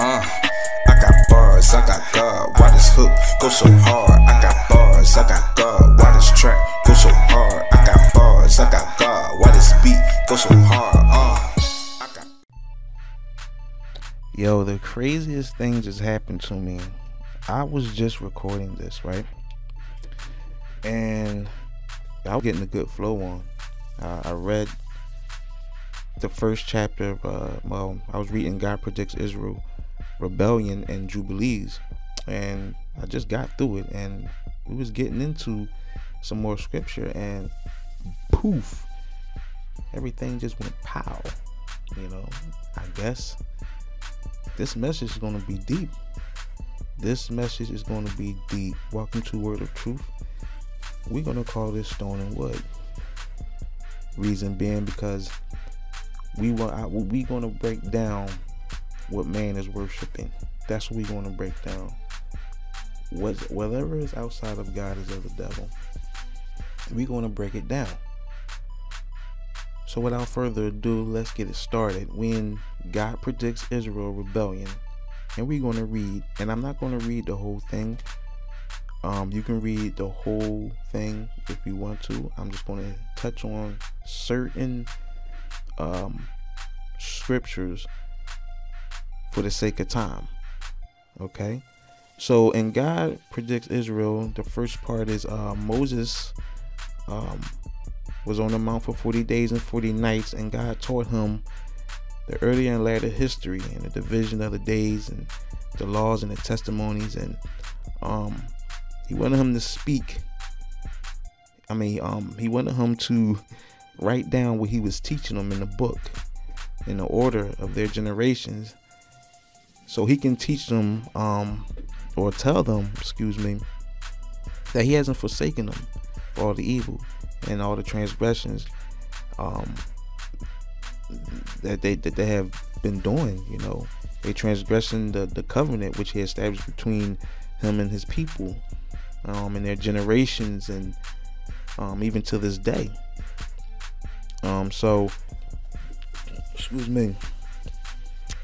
I got bars, I got God. Why this hook go so hard? I got bars, I got God. Why this track go so hard? I got bars, I got God. Why this beat go so hard? Yo, the craziest thing just happened to me. I was just recording this, right? And I was getting a good flow on. I read the first chapter of, I was reading God Predicts Israel, Rebellion, and Jubilees. And I just got through it, and we was getting into some more scripture, and poof, everything just went pow. You know, I guess this message is going to be deep. This message is going to be deep. Welcome to Word of Truth. We're going to call this Stone and Wood. Reason being because we're going to break down what man is worshiping. That's what we're going to break down. Whatever is outside of God is of the devil. We're going to break it down. So without further ado, let's get it started. When God Predicts Israel, Rebellion, and we're going to read, and I'm not going to read the whole thing. You can read the whole thing if you want to. I'm just going to touch on certain scriptures for the sake of time. Okay, so in God Predicts Israel, the first part is Moses was on the mount for 40 days and 40 nights, and God taught him the earlier and later history and the division of the days and the laws and the testimonies, and he wanted him to speak. He wanted him to write down what he was teaching them in the book in the order of their generations, so he can teach them or tell them, that he hasn't forsaken them for all the evil and all the transgressions that they have been doing. You know, they transgressing the covenant which he established between him and his people, and their generations, and even to this day. So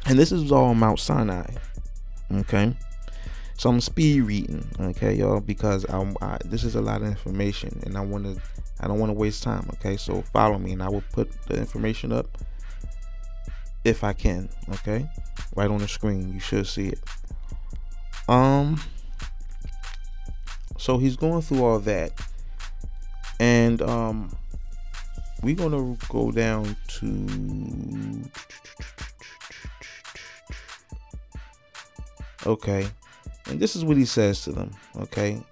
and this is all Mount Sinai. Okay, so I'm speed reading, okay, y'all, because this is a lot of information, and I don't want to waste time. Okay, so follow me, and I will put the information up if I can. Okay, right on the screen, you should see it. So he's going through all that, and we're gonna go down to, okay, and this is what he says to them. Okay,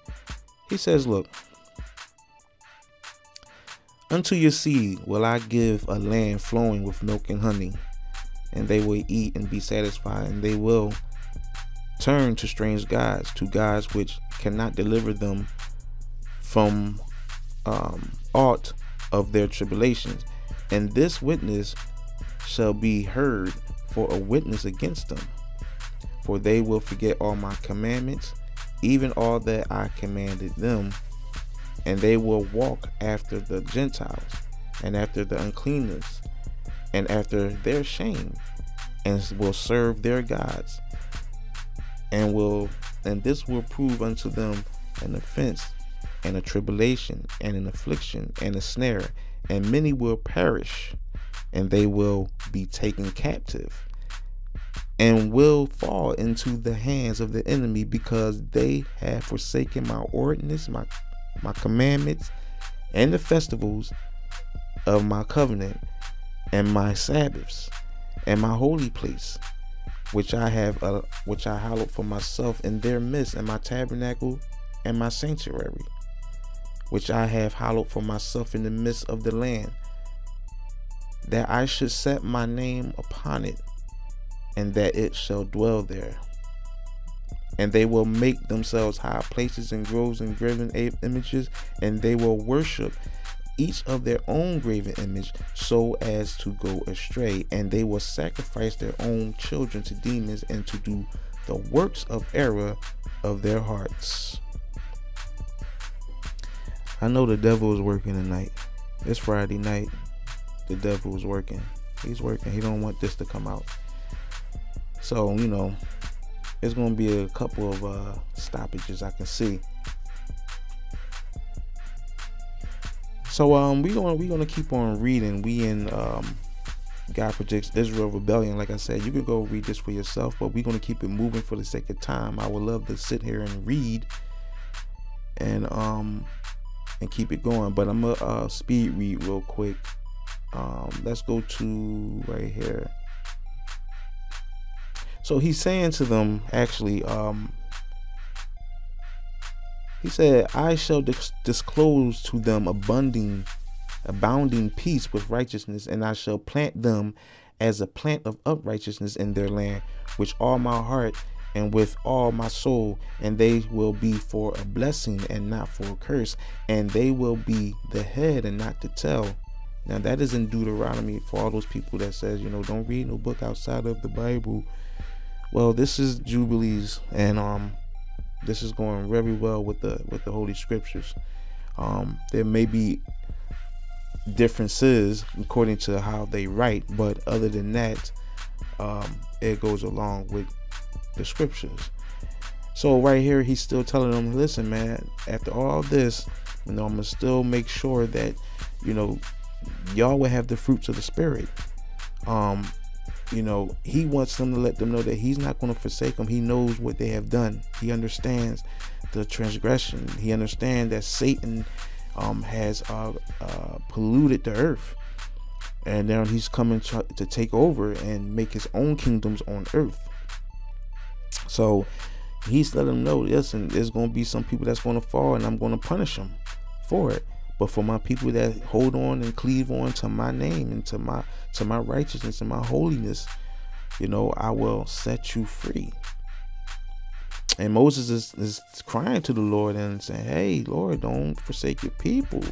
he says, look, unto your seed will I give a land flowing with milk and honey, and they will eat and be satisfied, and they will turn to strange gods, to gods which cannot deliver them from aught of their tribulations. And this witness shall be heard for a witness against them, for they will forget all my commandments, even all that I commanded them, and they will walk after the Gentiles, and after the uncleanness, and after their shame, and will serve their gods, and this will prove unto them an offense, and a tribulation, and an affliction, and a snare, and many will perish, and they will be taken captive, and will fall into the hands of the enemy, because they have forsaken my ordinance, my commandments, and the festivals of my covenant, and my Sabbaths, and my holy place, which I hallowed for myself in their midst, and my tabernacle and my sanctuary, which I have hallowed for myself in the midst of the land, that I should set my name upon it, and that it shall dwell there. And they will make themselves high places and groves and graven images, and they will worship each of their own graven image, so as to go astray, and they will sacrifice their own children to demons, and to do the works of error of their hearts. I know the devil is working tonight. It's Friday night. The devil is working. He's working. He don't want this to come out. So, you know, it's going to be a couple of stoppages I can see. So we're gonna keep on reading. We in God Predicts Israel Rebellion. Like I said, you can go read this for yourself, but we're gonna keep it moving for the sake of time. I would love to sit here and read and keep it going, but I'm gonna speed read real quick. Let's go to right here. So he's saying to them, actually, he said, I shall disclose to them abounding peace with righteousness, and I shall plant them as a plant of uprightness in their land, with all my heart and with all my soul, and they will be for a blessing and not for a curse, and they will be the head and not the tail. Now that is in Deuteronomy, for all those people that says, you know, don't read no book outside of the Bible. Well, this is Jubilees, and this is going very well with the Holy Scriptures. There may be differences according to how they write, but other than that, it goes along with the Scriptures. So right here, he's still telling them, listen, man, after all this, you know, I'm gonna still make sure that, you know, y'all will have the fruits of the Spirit. You know, he wants them to let them know that he's not going to forsake them. He knows what they have done. He understands the transgression. He understands that Satan has polluted the earth, and now he's coming to take over and make his own kingdoms on earth. So he's letting them know, listen, there's going to be some people that's going to fall, and I'm going to punish them for it. But for my people that hold on and cleave on to my name and to my righteousness and my holiness, you know, I will set you free. And Moses is crying to the Lord and saying, hey, Lord, don't forsake your people.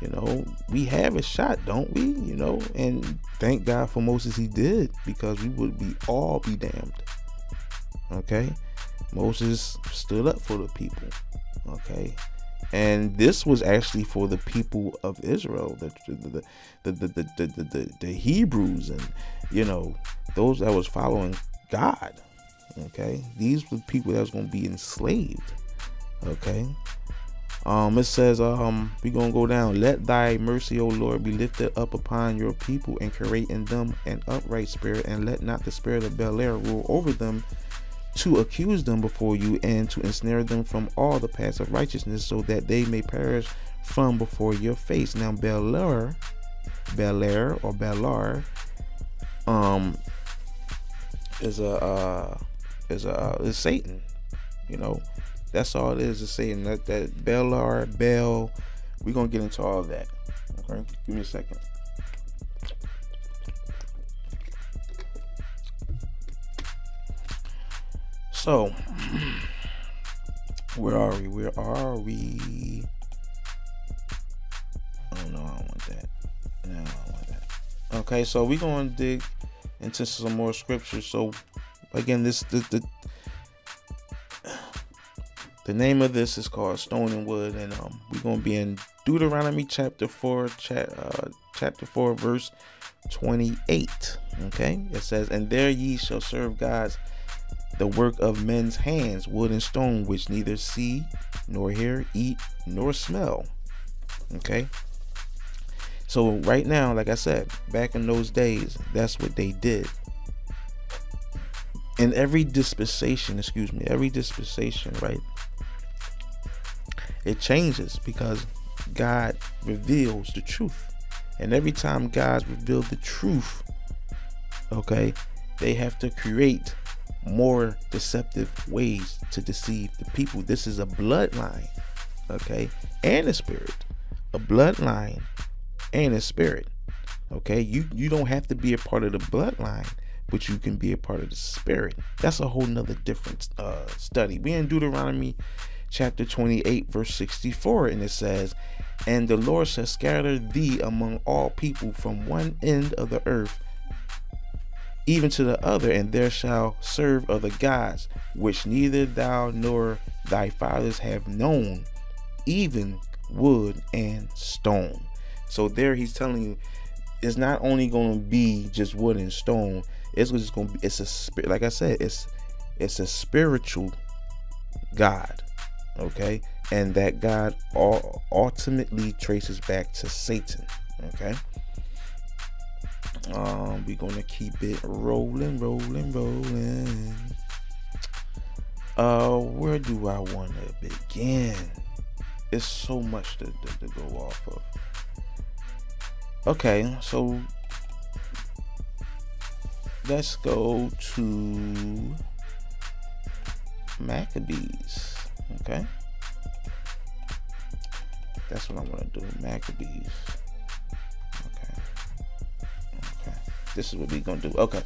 You know, we have a shot, don't we? You know, and thank God for Moses, he did, because we would all be damned. Okay. Moses stood up for the people. Okay. And this was actually for the people of Israel, the Hebrews, and, you know, those that was following God. Okay, these were the people that was going to be enslaved. Okay, it says, we're gonna go down. Let thy mercy, O Lord, be lifted up upon your people, and create in them an upright spirit, and let not the spirit of Bel-air rule over them, to accuse them before you, and to ensnare them from all the paths of righteousness, so that they may perish from before your face. Now Bel-air or Belar is Satan. You know, that's all it is Satan. That Bel-air, Bel, we're gonna get into all that. Okay, give me a second. So, where are we? Oh no, I don't want that. No, I don't want that. Okay, so we're going to dig into some more scriptures. So, again, the name of this is called Stone and Wood, and we're going to be in Deuteronomy chapter 4, verse 28. Okay, it says, and there ye shall serve gods, the work of men's hands, wood and stone, which neither see, nor hear, eat, nor smell. Okay. So right now, like I said, back in those days, that's what they did. In every dispensation, right? It changes because God reveals the truth. And every time God reveals the truth, okay, they have to create more deceptive ways to deceive the people. This is a bloodline, okay, and a spirit. A bloodline and a spirit. Okay, you don't have to be a part of the bloodline, but you can be a part of the spirit. That's a whole nother different study. We're in Deuteronomy chapter 28, verse 64, and it says, and the Lord shall scatter thee among all people from one end of the earth even to the other, and there shall serve other gods, which neither thou nor thy fathers have known, even wood and stone. So there he's telling you, it's not only going to be just wood and stone. It's just going to be, it's a spirit. Like I said, it's a spiritual God. Okay, and that God ultimately traces back to Satan. Okay. We're gonna keep it rolling. Where do I want to begin? It's so much to go off of. Okay, so let's go to Maccabees. Okay, that's what I'm gonna do. Maccabees. Okay, this is what we're gonna do. Okay,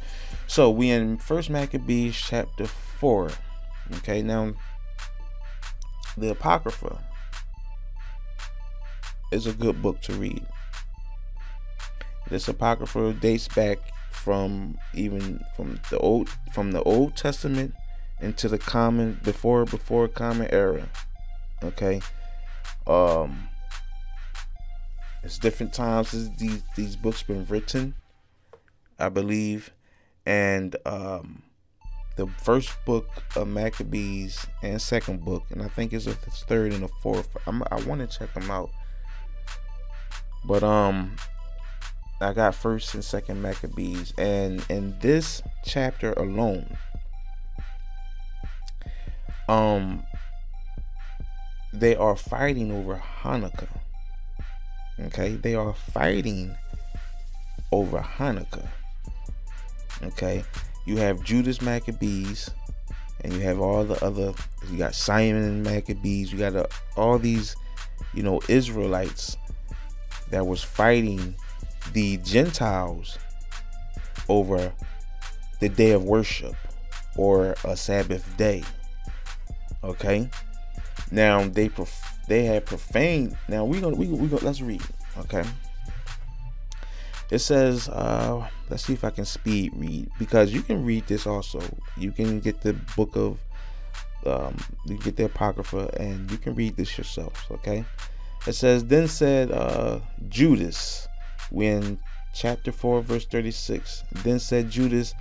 so we in First Maccabees chapter 4. Okay, now the Apocrypha is a good book to read. This Apocrypha dates back from the Old Testament into the common before common era. Okay, it's different times as these books been written, I believe, and the first book of Maccabees and second book, and I think it's the third and the fourth. I want to check them out, but I got first and second Maccabees, and in this chapter alone, they are fighting over Hanukkah. Okay, they are fighting over Hanukkah. Okay, you have Judas Maccabees, and you have all the other. You got Simon Maccabees. You got all these, Israelites that was fighting the Gentiles over the day of worship or a Sabbath day. Okay, now they had profaned. Now we go. Let's read. Okay, it says, let's see if I can speed read, because you can read this also. You can get the book of, you get the Apocrypha, and you can read this yourself. Okay, it says, then said Judas, when chapter 4 verse 36, then said Judas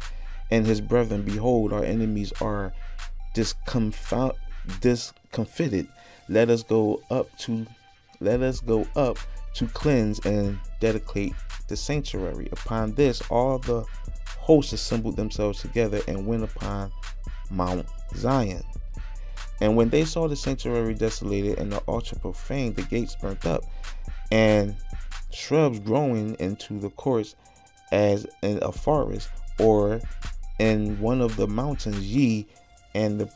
and his brethren, behold, our enemies are discomfited. Let us go up to cleanse and dedicate the sanctuary. Upon this, all the hosts assembled themselves together and went upon Mount Zion. And when they saw the sanctuary desolated and the altar profaned, the gates burnt up, and shrubs growing into the courts as in a forest, or in one of the mountains, and the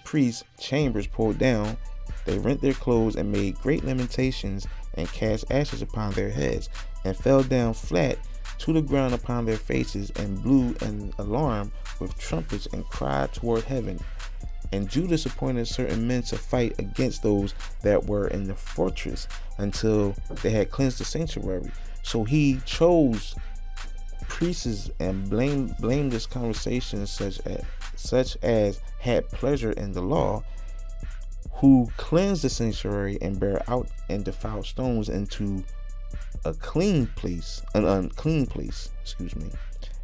priests' chambers pulled down, they rent their clothes and made great lamentations, and cast ashes upon their heads, and fell down flat to the ground upon their faces, and blew an alarm with trumpets, and cried toward heaven. And Judas appointed certain men to fight against those that were in the fortress until they had cleansed the sanctuary. So he chose priests and blameless conversation such as had pleasure in the law, who cleansed the sanctuary and bare out and defiled stones into an unclean place.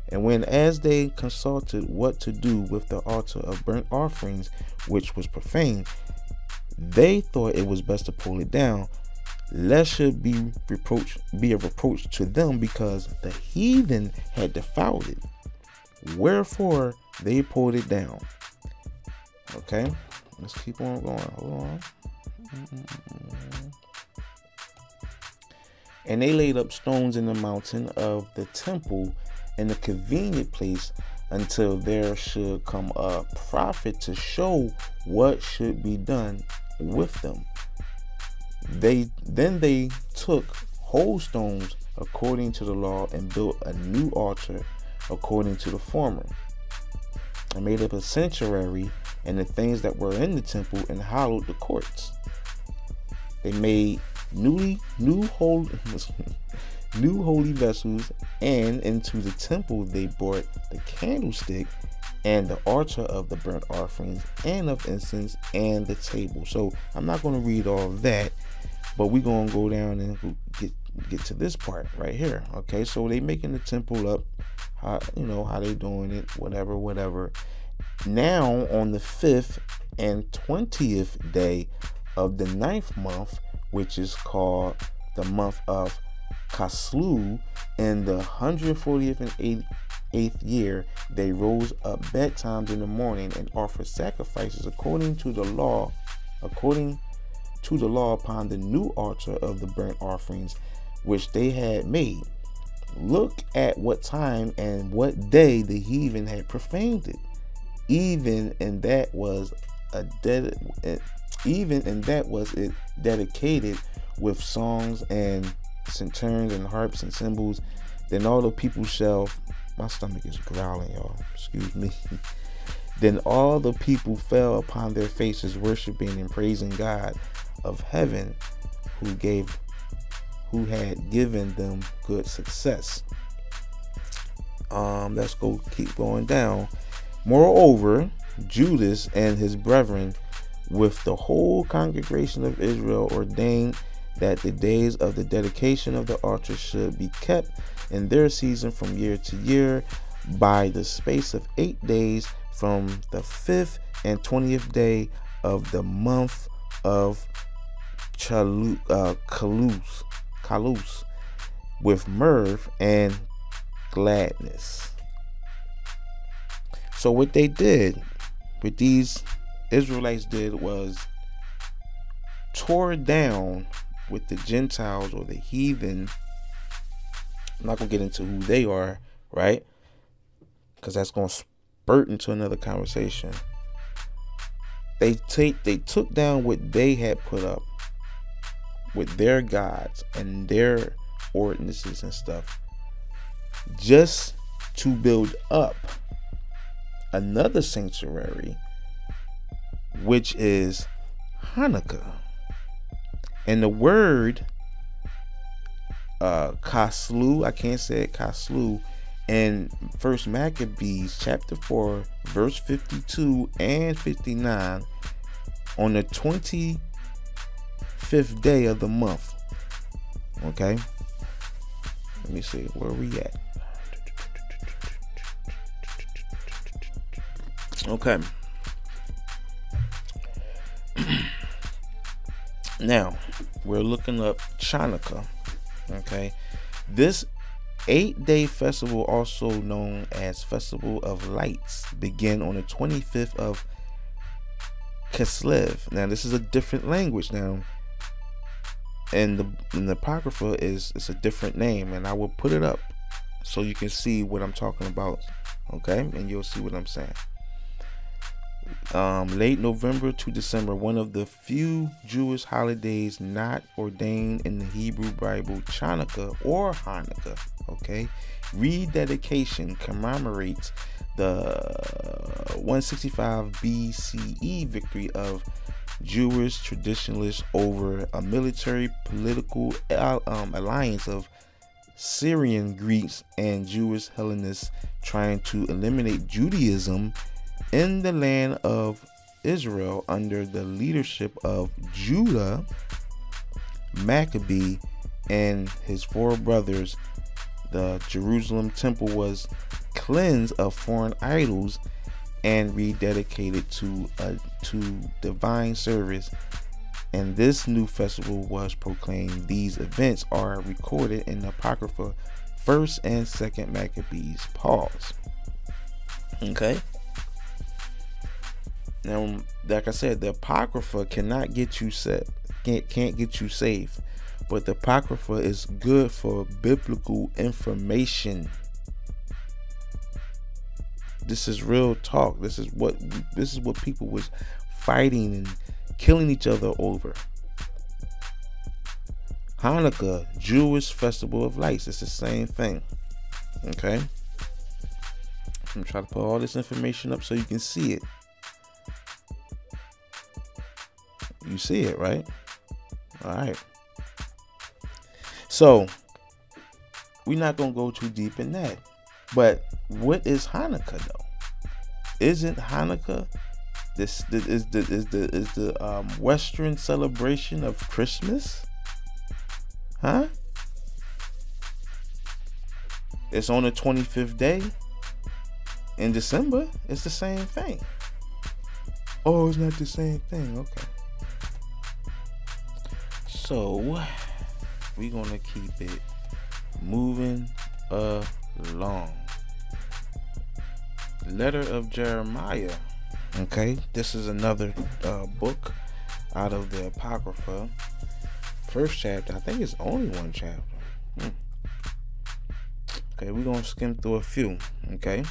And when as they consulted what to do with the altar of burnt offerings, which was profane, they thought it was best to pull it down, lest should be a reproach to them, because the heathen had defiled it. Wherefore they pulled it down. Okay, let's keep on going. Hold on. And they laid up stones in the mountain of the temple in a convenient place, until there should come a prophet to show what should be done with them. They took whole stones according to the law, and built a new altar according to the former, and made up a sanctuary and the things that were in the temple, and hallowed the courts. They made new holy vessels, and into the temple they brought the candlestick and the altar of the burnt offerings and of incense and the table. So I'm not going to read all of that, but we're going to go down and get to this part right here. Okay, so they making the temple up, how they doing it, whatever. Now on the 5th and 20th day of the 9th month, which is called the month of Kaslu, in the 140th and 8th year, they rose up betimes in the morning and offered sacrifices according to the law upon the new altar of the burnt offerings which they had made. Look at what time and what day the heathen had profaned it. Even in that was it dedicated with songs and centurions and harps and cymbals. Then all the people shall, my stomach is growling, y'all, excuse me. Then all the people fell upon their faces, worshiping and praising God of heaven, who had given them good success. Let's keep going down. Moreover, Judas and his brethren with the whole congregation of Israel ordained that the days of the dedication of the altar should be kept in their season from year to year by the space of 8 days, from the 5th and 20th day of the month of Kalus, with mirth and gladness. So what they did, what these Israelites did, was tore down with the Gentiles or the heathen. I'm not gonna get into who they are, right? Because that's gonna spurt into another conversation. They took down what they had put up with their gods and their ordinances and stuff, just to build up another sanctuary, which is Hanukkah. And the word Kaslu, I can't say it, Kaslu, in 1 Maccabees chapter 4 verse 52 and 59, on the 25th day of the month. Okay, let me see where we at. Okay. Now we're looking up Chanukah. Okay, this 8-day festival, also known as Festival of Lights, begin on the 25th of Kislev. Now this is a different language now, and the Apocrypha it's a different name, and I will put it up so you can see what I'm talking about. Okay, and you'll see what I'm saying. Late November to December, one of the few Jewish holidays not ordained in the Hebrew Bible, Chanukah or Hanukkah. Okay, rededication commemorates the 165 BCE victory of Jewish traditionalists over a military political alliance of Syrian Greeks and Jewish Hellenists trying to eliminate Judaism in the land of Israel under the leadership of Judah Maccabee and his 4 brothers. The Jerusalem temple was cleansed of foreign idols and rededicated to divine service, and this new festival was proclaimed. These events are recorded in the Apocrypha 1st and 2nd Maccabees. Pause. Okay. Now, like I said, the Apocrypha cannot get you set, can't get you saved, but the Apocrypha is good for biblical information. This is real talk. This is what people was fighting and killing each other over. Hanukkah, Jewish festival of lights. It's the same thing. Okay. I'm trying to put all this information up so you can see it. You see it, right? All right. So we're not gonna go too deep in that. But what is Hanukkah though? Isn't Hanukkah the Western celebration of Christmas? Huh? it's on the 25th day in December. It's the same thing. Oh, it's not the same thing. Okay. So we're gonna keep it moving along. Letter of Jeremiah. Okay, this is another book out of the Apocrypha. First chapter. I think it's only one chapter. Okay, we're gonna skim through a few. Okay,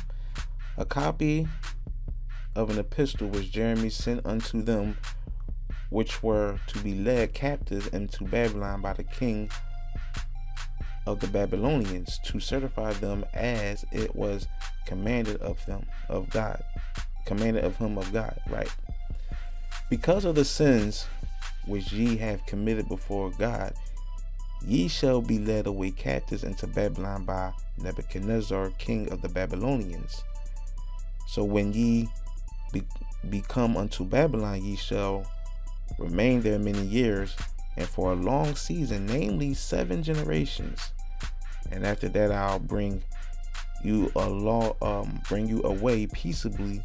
a copy of an epistle which Jeremy sent unto them which were to be led captive into Babylon by the king of the Babylonians, to certify them as it was commanded of him of God. Right. Because of the sins which ye have committed before God, ye shall be led away captives into Babylon by Nebuchadnezzar, king of the Babylonians. So when ye be come unto Babylon, ye shall remain there many years, and for a long season, namely 7 generations. And after that, I'll bring you away peaceably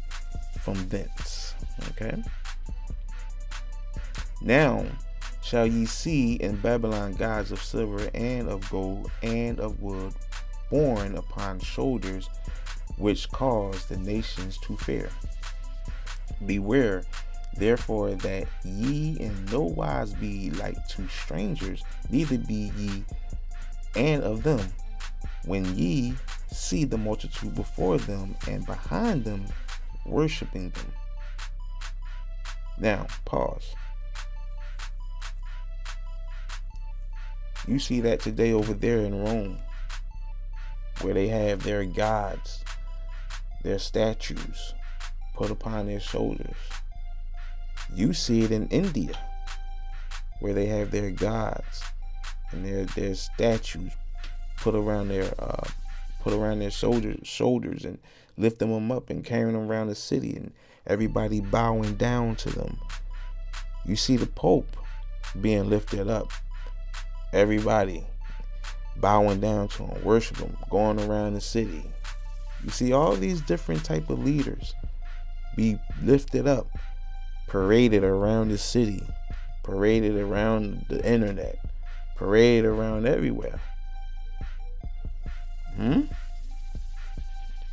from thence. Okay. Now shall ye see in Babylon gods of silver and of gold and of wood, borne upon shoulders, which cause the nations to fear. Beware therefore that ye in no wise be like to strangers, neither be ye and of them, when ye see the multitude before them and behind them, worshiping them. Now pause. You see that today over there in Rome, where they have their gods, their statues put upon their shoulders. You see it in India, where they have their gods and their statues put around their shoulders and lifting them up and carrying them around the city, and everybody bowing down to them. You see the Pope being lifted up, everybody bowing down to him, worship him, going around the city. You see all these different type of leaders be lifted up, paraded around the city, paraded around the internet, paraded around everywhere.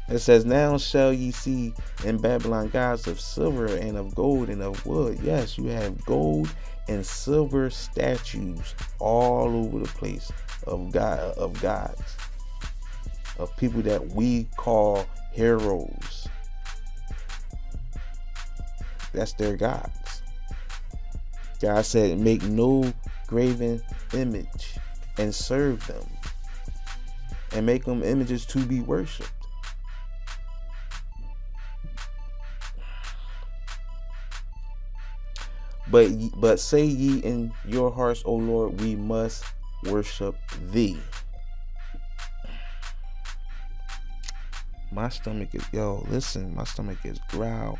It says, now shall ye see in Babylon gods of silver and of gold and of wood. Yes, you have gold and silver statues all over the place of gods, of people that we call heroes. That's their gods. God said, make no graven image and serve them, and make them images to be worshipped. But say ye in your hearts, O Lord, we must worship thee. My stomach is, my stomach is growling.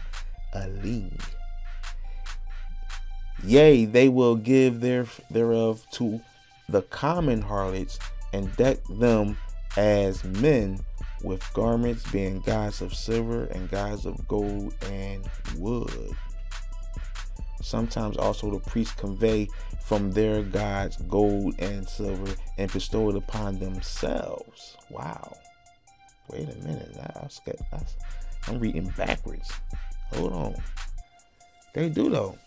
Yea, they will give thereof to the common harlots, and deck them as men with garments, being gods of silver and gods of gold and wood. Sometimes also the priests convey from their gods gold and silver and bestow it upon themselves. Wow. Wait a minute. I'm reading backwards. Hold on. They do though.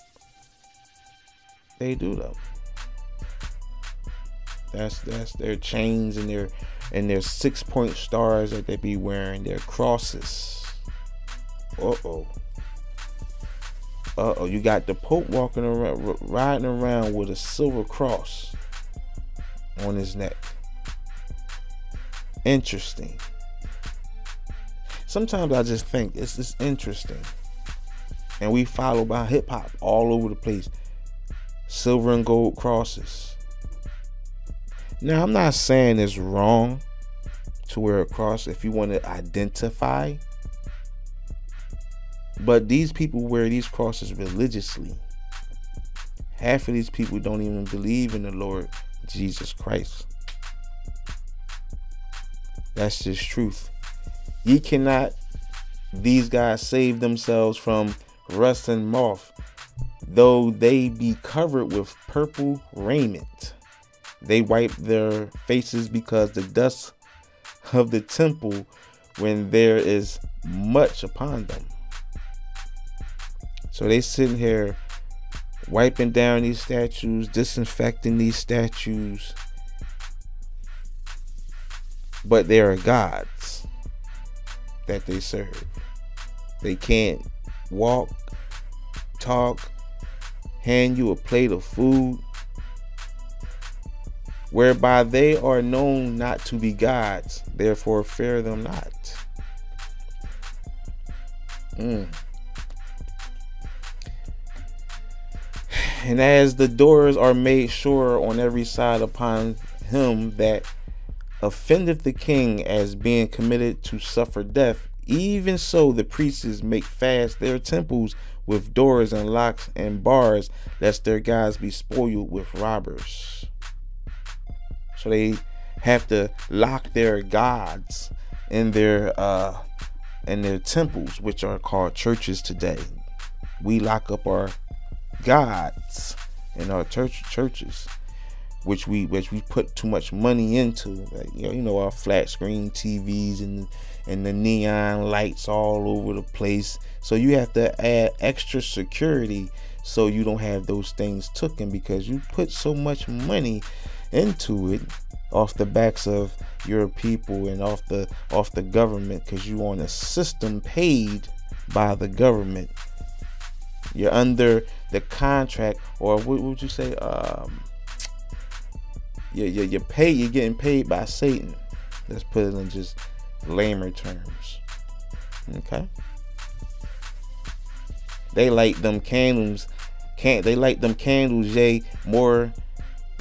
That's their chains and their 6-point stars that they be wearing, their crosses. You got the Pope walking around, riding around with a silver cross on his neck. Interesting. Sometimes I just think it's just interesting. And we follow by hip hop all over the place. Silver and gold crosses. Now, I'm not saying it's wrong to wear a cross if you want to identify. But these people wear these crosses religiously. Half of these people don't even believe in the Lord Jesus Christ. That's just truth. Ye cannot, these guys, save themselves from rust and moth, though they be covered with purple raiment. They wipe their faces because the dust of the temple, when there is much upon them. So they sitting here wiping down these statues, disinfecting these statues, but there are gods that they serve. They can't walk, talk, hand you a plate of food, whereby they are known not to be gods, therefore fear them not. And as the doors are made sure on every side upon him that offendeth the king as being committed to suffer death, even so the priests make fast their temples with doors and locks and bars, lest their gods be spoiled with robbers. So they have to lock their gods in their temples, which are called churches today. We lock up our gods in our churches, which we put too much money into, like our flat screen TVs and the neon lights all over the place. So you have to add extra security so you don't have those things taken, because you put so much money into it off the backs of your people and off the government, because you on a system paid by the government. You're under the contract, or what would you say? You're getting paid by Satan. Let's put it in just lamer terms. Okay. They light them candles. They light them candles, yea, more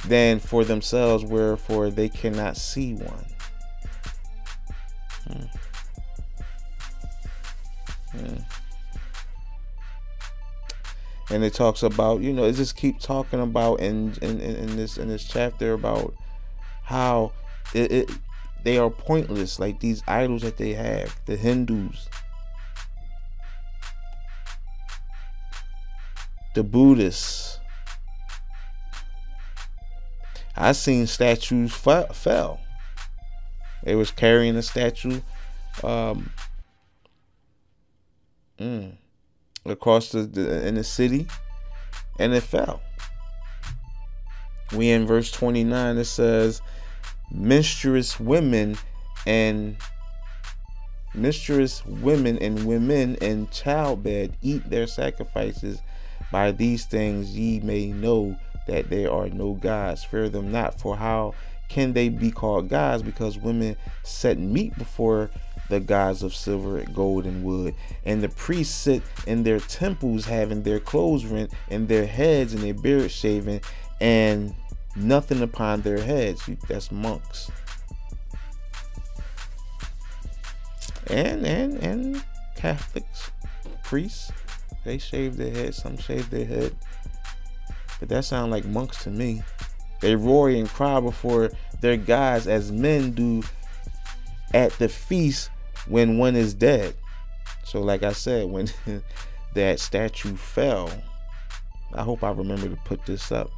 than for themselves, wherefore they cannot see one. And it talks about, it just keep talking about in this chapter about how they are pointless, like these idols that they have, the Hindus, the Buddhists. I seen statues fell. They was carrying a statue across in the city, and it fell. We in verse 29, it says, menstruous women and women in childbed eat their sacrifices. By these things ye may know that there are no gods. Fear them not, for how can they be called gods? Because women set meat before the gods of silver, gold, and wood. And the priests sit in their temples, having their clothes rent, and their heads and their beards shaven, and nothing upon their heads. That's monks. And Catholics, priests, they shave their head. Some shave their head, but that sounds like monks to me. They roar and cry before their gods as men do at the feast when one is dead. So like I said, when that statue fell, I hope I remember to put this up.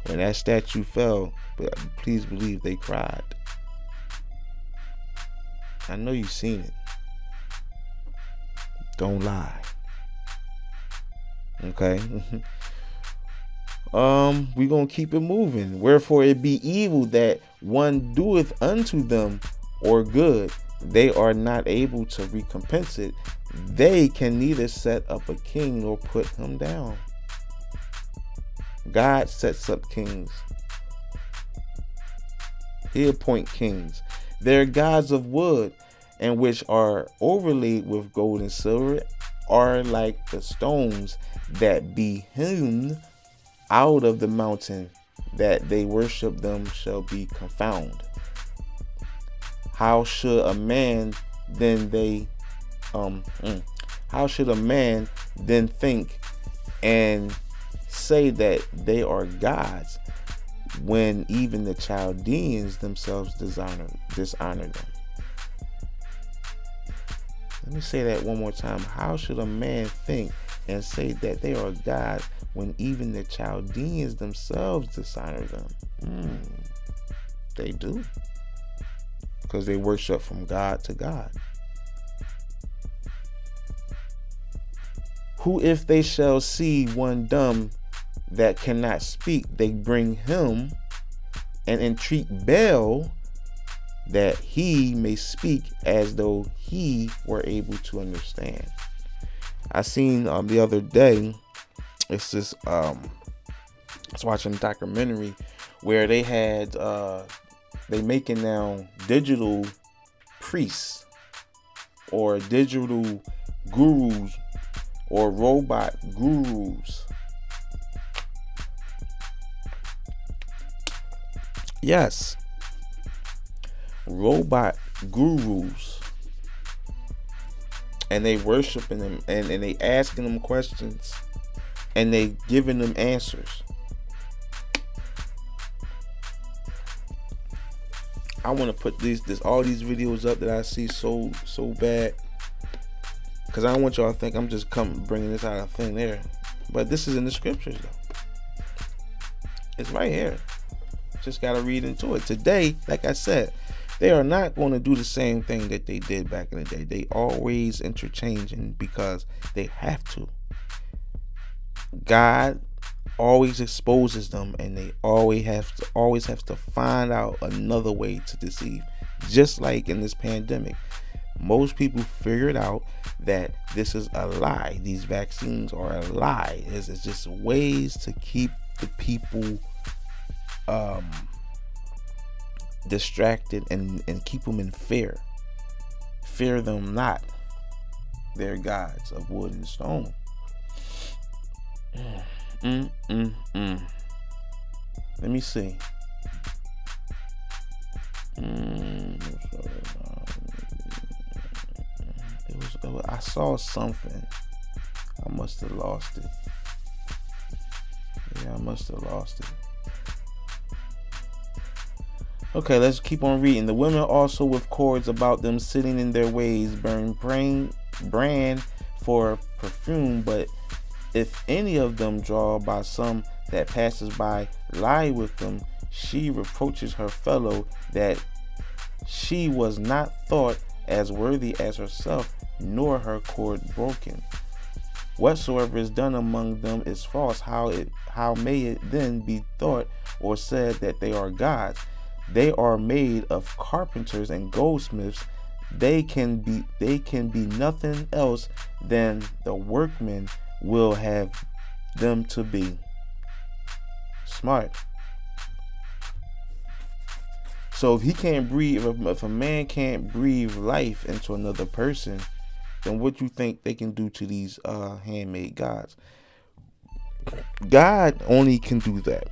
When that statue fell, but please believe they cried. I know you've seen it. Don't lie. Okay. We gonna keep it moving. Wherefore it be evil that one doeth unto them, or good, they are not able to recompense it. They can neither set up a king nor put him down. God sets up kings. He appoint kings. Their gods of wood, and which are overlaid with gold and silver, are like the stones that be hewn out of the mountain, that they worship them shall be confounded. How should a man then think and say that they are gods, when even the Chaldeans themselves dishonor them? Let me say that one more time. How should a man think and say that they are God when even the Chaldeans themselves dishonor them? They do. Because they worship from God to God. Who if they shall see one dumb that cannot speak, they bring him and entreat Baal that he may speak as though he were able to understand. I seen the other day, it's this I was watching a documentary where they had they making now digital priests or digital gurus or robot gurus. Yes, robot gurus, and they worshiping them, and they asking them questions, and they giving them answers. I want to put all these videos up that I see so bad, because I don't want y'all to think I'm just bringing this out of thin air. But this is in the scriptures though. It's right here. Just got to read into it. Today, like I said, they are not going to do the same thing that they did back in the day. They always interchanging because they have to. God always exposes them, and they always have to find out another way to deceive. Just like in this pandemic, most people figured out that this is a lie. These vaccines are a lie. It's just ways to keep the people distracted and keep them in fear. Fear them not. They're gods of wood and stone. Let me see. I saw something. I must have lost it. Yeah, I must have lost it. Okay, let's keep on reading. The women also with cords about them sitting in their ways burn brand for perfume, but if any of them draw by some that passes by lie with them, she reproaches her fellow that she was not thought as worthy as herself, nor her cord broken. Whatsoever is done among them is false. How may it then be thought or said that they are gods? They are made of carpenters and goldsmiths. They can be nothing else than the workmen will have them to be. Smart. So if he can't breathe, if a man can't breathe life into another person, then what you think they can do to these handmade gods? God only can do that.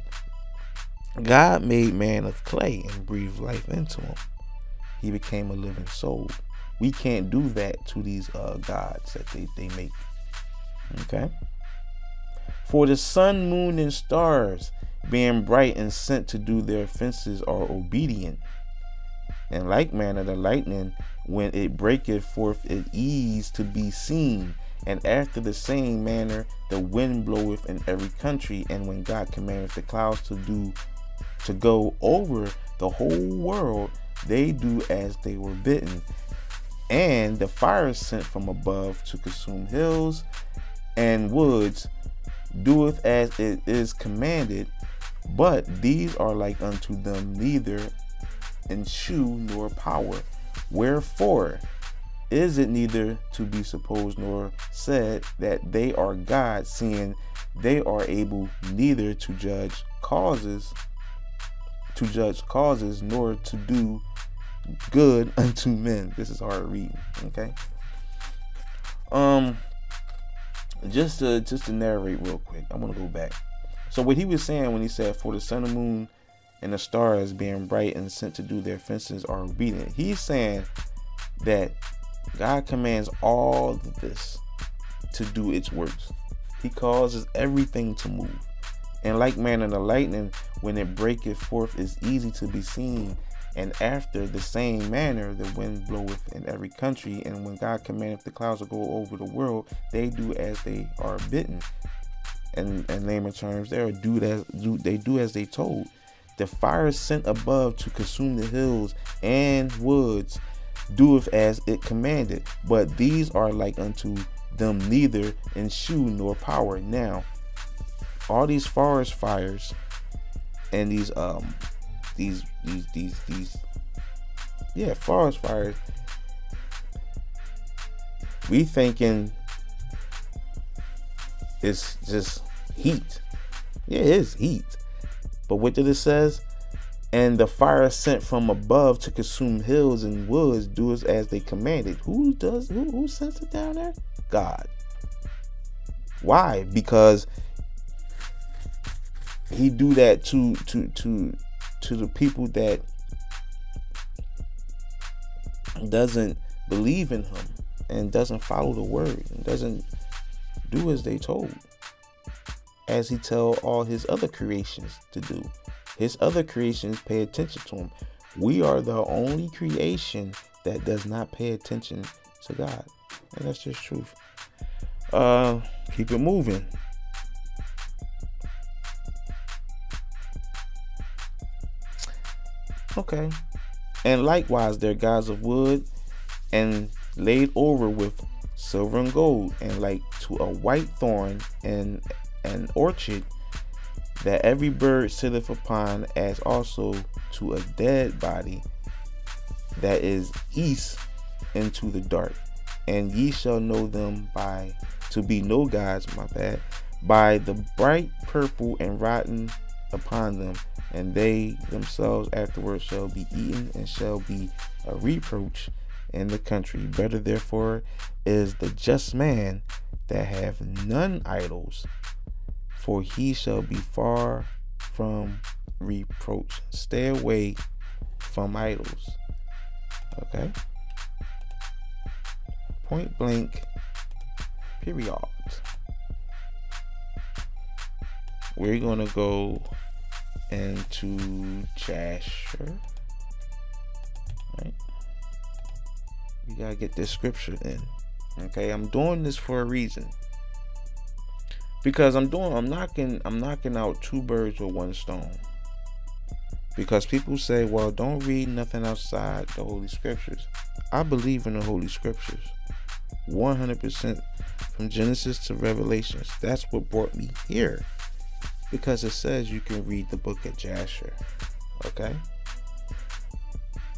God made man of clay and breathed life into him. He became a living soul. We can't do that to these gods that they make. Okay? For the sun, moon, and stars, being bright and sent to do their offenses, are obedient. In like manner, the lightning, when it breaketh forth, it is to be seen. And after the same manner, the wind bloweth in every country. And when God commandeth the clouds to go over the whole world, they do as they were bidden. And the fire is sent from above to consume hills and woods, doeth as it is commanded. But these are like unto them neither in shew nor power. Wherefore is it neither to be supposed nor said that they are gods, seeing they are able neither to judge causes, nor to do good unto men. This is hard reading. Okay. Just to narrate real quick, I'm gonna go back. So what he was saying when he said, for the sun and moon and the stars being bright and sent to do their offenses are obedient, he's saying that God commands all of this to do its works. He causes everything to move. And like manner, the lightning, when it breaketh forth, is easy to be seen. And after the same manner, the wind bloweth in every country, and when God commandeth the clouds to go over the world, they do as they are bidden. And in layman terms, they do as they told. The fire sent above to consume the hills and woods doeth as it commanded, but these are like unto them neither in shew nor power. Now, all these forest fires and these forest fires, we thinking it's just heat. Yeah, it is heat. But what did it says? And the fire sent from above to consume hills and woods doeth as they commanded. Who sends it down there? God. Why? Because he do that to the people that doesn't believe in him and doesn't follow the word and doesn't do as they told, as he tell all his other creations to do. His other creations pay attention to him. We are the only creation that does not pay attention to God, and that's just truth. Keep it moving. Okay. And likewise their gods of wood, and laid over with silver and gold, and like to a white thorn and an orchard that every bird sitteth upon, as also to a dead body that is east into the dark. And ye shall know them to be no gods, by the bright purple and rotten upon them, and they themselves afterwards shall be eaten, and shall be a reproach in the country. Better therefore is the just man that have none idols, for he shall be far from reproach. Stay away from idols. Okay? Point blank, period. We're going to go into Jasher. Right? We got to get this scripture in. Okay? I'm doing this for a reason. Because I'm knocking out two birds with one stone. Because people say, well, don't read nothing outside the Holy Scriptures. I believe in the Holy Scriptures 100%, from Genesis to Revelations. That's what brought me here, because it says you can read the book of Jasher. Okay?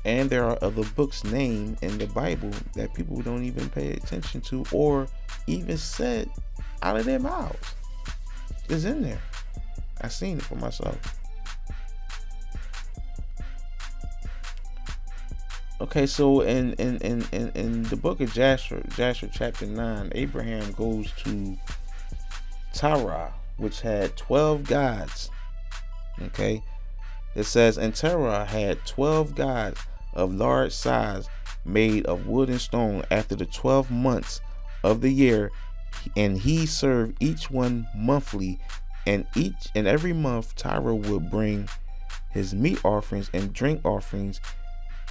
And there are other books named in the Bible that people don't even pay attention to, or even said out of their mouths. It's in there. I seen it for myself. Okay, so in the book of Jasher chapter 9, Abraham goes to Terah, which had 12 gods. Okay, it says, and Terah had 12 gods of large size, made of wood and stone, after the 12 months of the year, and he served each one monthly, and every month Terah would bring his meat offerings and drink offerings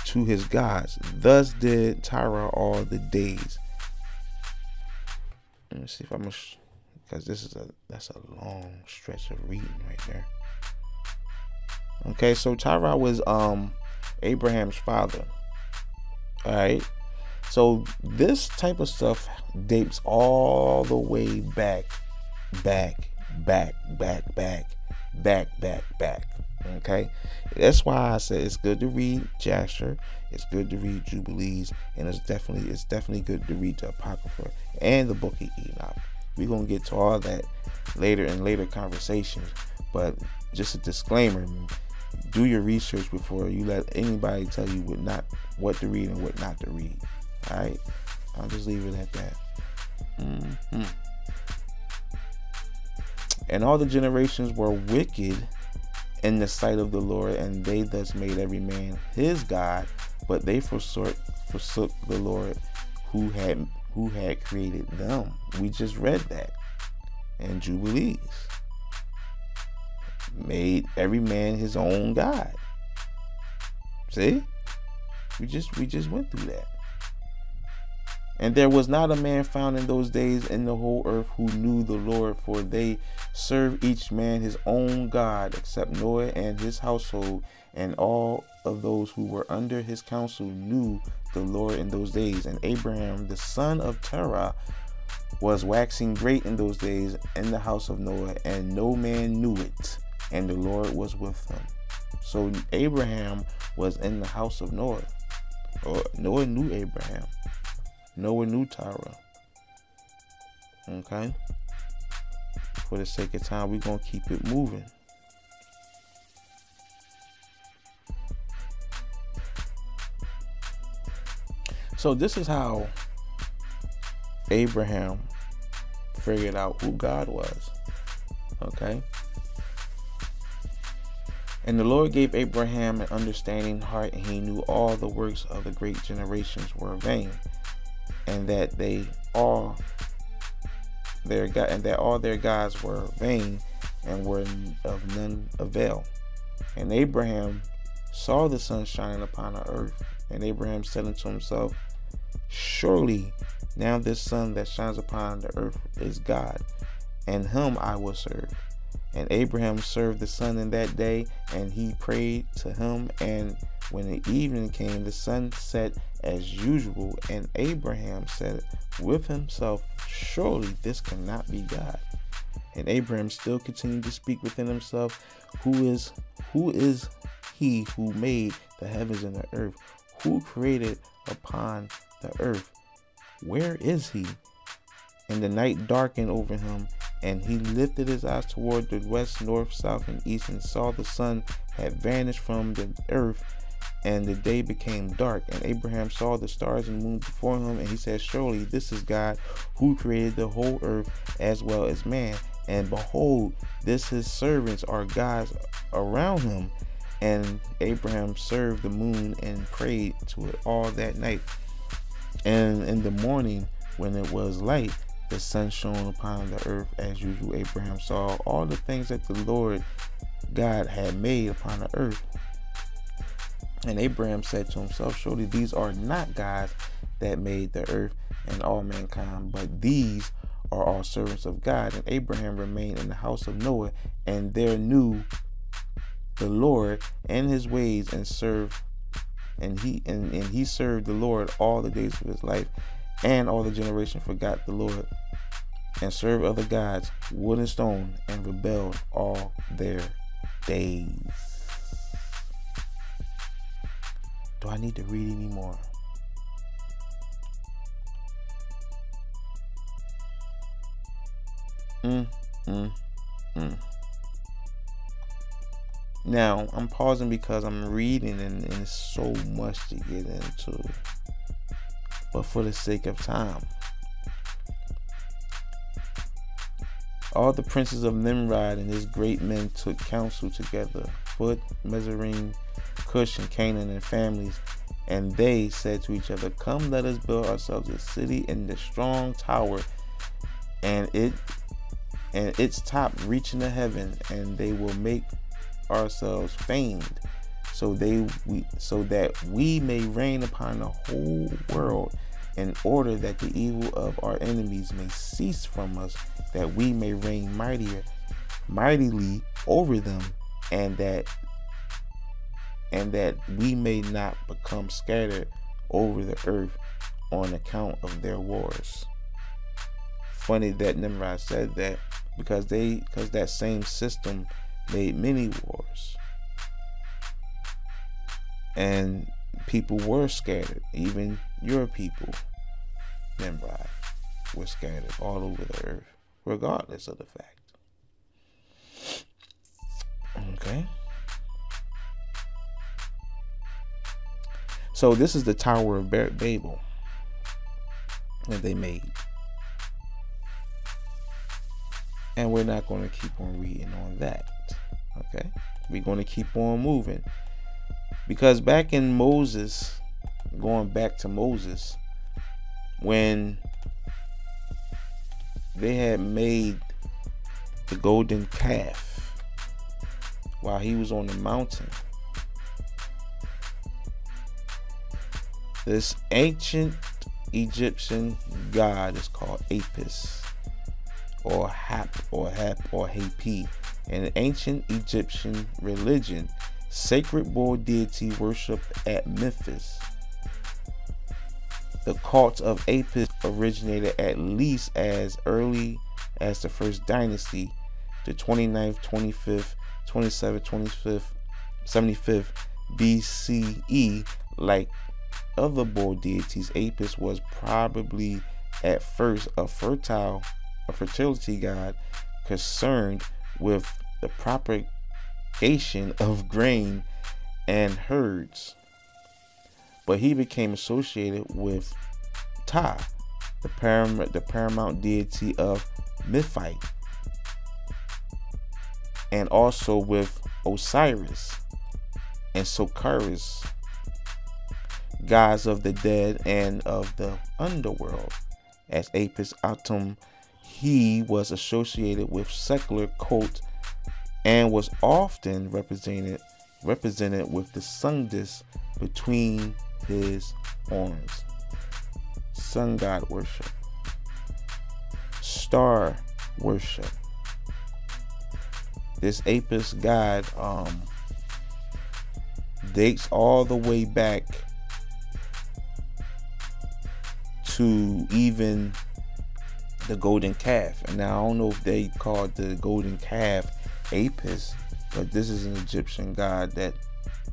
to his gods. Thus did Terah all the days. Let me see if I'm because that's a long stretch of reading right there. Okay, so Terah was Abraham's father. All right, so this type of stuff dates all the way back. Okay, that's why I said it's good to read Jasher, it's good to read Jubilees, and it's definitely good to read the Apocrypha and the Book of Enoch. We're gonna get to all that later in later conversations, but just a disclaimer: do your research before you let anybody tell you what to read and what not to read. All right, I'll just leave it at that. And all the generations were wicked in the sight of the Lord, and they thus made every man his god, but they forsook the Lord who had created them. We just read that in Jubilees. Made every man his own god. See? We just went through that. And there was not a man found in those days in the whole earth who knew the Lord, for they served each man his own God, except Noah and his household, and all of those who were under his counsel knew the Lord in those days. And Abraham, the son of Terah, was waxing great in those days in the house of Noah, and no man knew it, and the Lord was with him. So Abraham was in the house of Noah. Or Noah knew Abraham. Noah knew Terah. Okay? For the sake of time, we're going to keep it moving. So this is how Abraham figured out who God was. Okay? And the Lord gave Abraham an understanding heart, and he knew all the works of the great generations were vain, and that all their gods were vain and were of none avail. And Abraham saw the sun shining upon the earth, and Abraham said unto himself, surely now this sun that shines upon the earth is God, and him I will serve. And Abraham served the sun in that day, and he prayed to him. And when the evening came, the sun set as usual. And Abraham said with himself, surely this cannot be God. And Abraham still continued to speak within himself, who is he who made the heavens and the earth? Who created upon the earth? Where is he? And the night darkened over him, and he lifted his eyes toward the west, north, south, and east, and saw the sun had vanished from the earth, and the day became dark. And Abraham saw the stars and moon before him, and he said, surely this is God, who created the whole earth as well as man. And behold, this his servants are gods around him. And Abraham served the moon and prayed to it all that night. And in the morning, when it was light, the sun shone upon the earth as usual. Abraham saw all the things that the Lord God had made upon the earth. And Abraham said to himself, surely these are not gods that made the earth and all mankind, but these are all servants of God. And Abraham remained in the house of Noah, and there knew the Lord and his ways, and he served the Lord all the days of his life. And all the generation forgot the Lord and served other gods, wood and stone, and rebelled all their days. Do I need to read any more? Now, I'm pausing because I'm reading and it's so much to get into. But for the sake of time, all the princes of Nimrod and his great men took counsel together, Put, Mizraim, Cush, and Canaan, and families, and they said to each other, come, let us build ourselves a city in the strong tower, and its top reaching the heaven, and they will make ourselves famed, so that we may reign upon the whole world, in order that the evil of our enemies may cease from us, that we may reign mightily over them, and that we may not become scattered over the earth on account of their wars. Funny that Nimrod said that, because that same system made many wars, and people were scattered. Even your people, Nimrod, were scattered all over the earth, regardless of the fact. Okay. So this is the Tower of Babel that they made. And we're not going to keep on reading on that. Okay. We're going to keep on moving. Because back in Moses, going back to Moses, when they had made the golden calf while he was on the mountain, This ancient Egyptian god is called Apis, or Hapi. In ancient Egyptian religion, sacred bull deity worshipped at Memphis. The cult of Apis originated at least as early as the first dynasty, the 29th, 25th, 27th, 25th, 75th BCE. Like other bull deities, Apis was probably at first a fertility god concerned with the propagation of grain and herds. But he became associated with Ptah, the paramount deity of Memphite, and also with Osiris and Sokaris, gods of the dead and of the underworld. As Apis Atum, he was associated with secular cult and was often represented with the sun disk between his arms. Sun god worship, star worship. This Apis god dates all the way back to even the golden calf. And now I don't know if they called the golden calf Apis, but this is an Egyptian god that